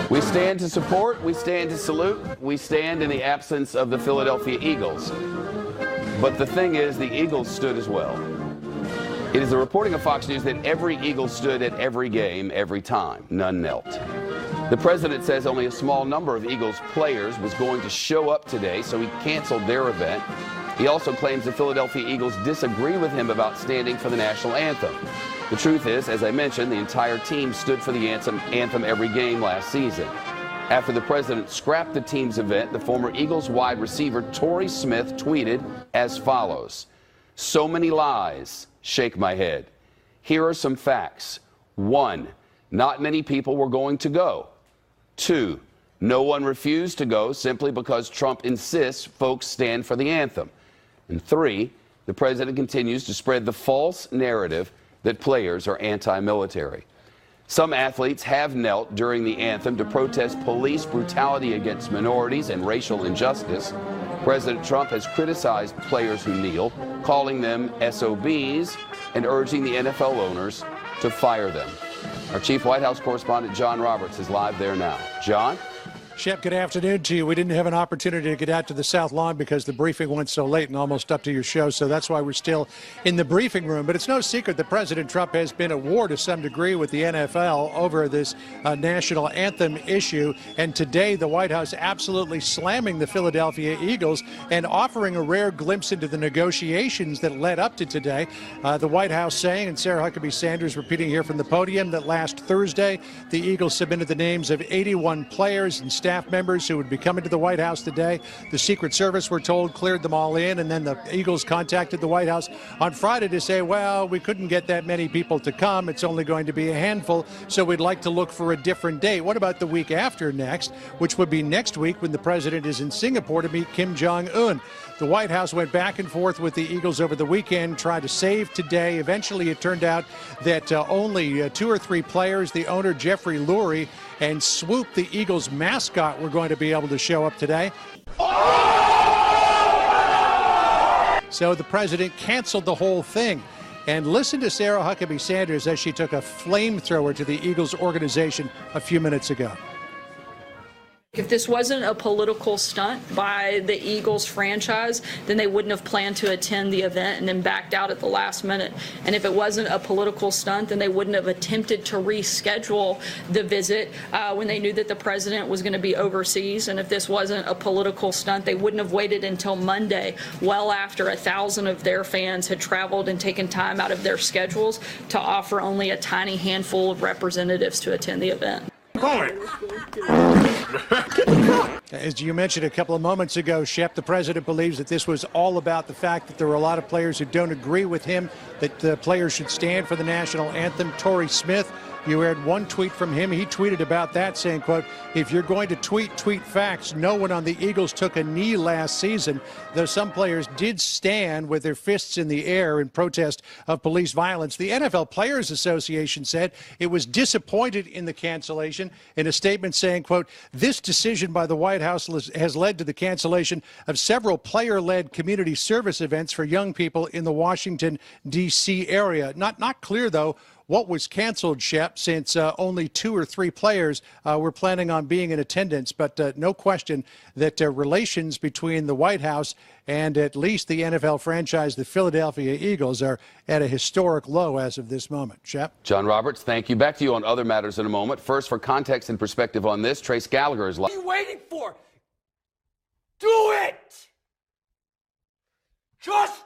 We stand to support, we stand to salute, we stand in the absence of the Philadelphia Eagles. But the thing is, the Eagles stood as well. It is the reporting of Fox News that every Eagle stood at every game, every time. None knelt. The president says only a small number of Eagles players was going to show up today, so he canceled their event. He also claims the Philadelphia Eagles disagree with him about standing for the national anthem. The truth is, as I mentioned, the entire team stood for the anthem every game last season. After the president scrapped the team's event, the former Eagles wide receiver Torrey Smith tweeted as follows: "So many lies, shake my head. Here are some facts. 1, not many people were going to go. 2, no one refused to go simply because Trump insists folks stand for the anthem. And 3, the president continues to spread the false narrative that players are anti-military." Some athletes have knelt during the anthem to protest police brutality against minorities and racial injustice. President Trump has criticized players who kneel, calling them SOBs and urging the NFL owners to fire them. Our chief White House correspondent John Roberts is live there now. John? Shep, good afternoon to you. We didn't have an opportunity to get out to the South Lawn because the briefing went so late and almost up to your show, so that's why we're still in the briefing room. But it's no secret that President Trump has been at war to some degree with the NFL over this national anthem issue. And today, the White House absolutely slamming the Philadelphia Eagles and offering a rare glimpse into the negotiations that led up to today. The White House saying, and Sarah Huckabee Sanders repeating here from the podium, that last Thursday, the Eagles submitted the names of 81 players and staff members who would be coming to the White House today. The Secret Service, we're told, cleared them all in, and then the Eagles contacted the White House on Friday to say, well, we couldn't get that many people to come. It's only going to be a handful, so we'd like to look for a different date. What about the week after next, which would be next week when the president is in Singapore to meet Kim Jong-un? The White House went back and forth with the Eagles over the weekend, tried to save today. Eventually, it turned out that only 2 or 3 players, the owner, Jeffrey Lurie, and Swoop, the Eagles mascot, were going to be able to show up today. So the president canceled the whole thing. And listen to Sarah Huckabee Sanders as she took a flamethrower to the Eagles organization a few minutes ago. If this wasn't a political stunt by the Eagles franchise, then they wouldn't have planned to attend the event and then backed out at the last minute. And if it wasn't a political stunt, then they wouldn't have attempted to reschedule the visit when they knew that the president was going to be overseas. And if this wasn't a political stunt, they wouldn't have waited until Monday, well after 1,000 of their fans had traveled and taken time out of their schedules to offer only a tiny handful of representatives to attend the event. As you mentioned a couple of moments ago, Shep, the president believes that this was all about the fact that there were a lot of players who don't agree with him, that the players should stand for the national anthem. Torrey Smith, you heard one tweet from him. He tweeted about that saying, quote, "If you're going to tweet facts, no one on the Eagles took a knee last season, though some players did stand with their fists in the air in protest of police violence." The NFL Players Association said it was disappointed in the cancellation in a statement saying, quote, "This decision by the White House has led to the cancellation of several player-led community service events for young people in the Washington, D.C. area." Not clear, though, what was canceled, Shep, since only 2 or 3 players were planning on being in attendance. But no question that relations between the White House and at least the NFL franchise, the Philadelphia Eagles, are at a historic low as of this moment. Shep? John Roberts, thank you. Back to you on other matters in a moment. First, for context and perspective on this, Trace Gallagher is live. What are you waiting for? Do it! Just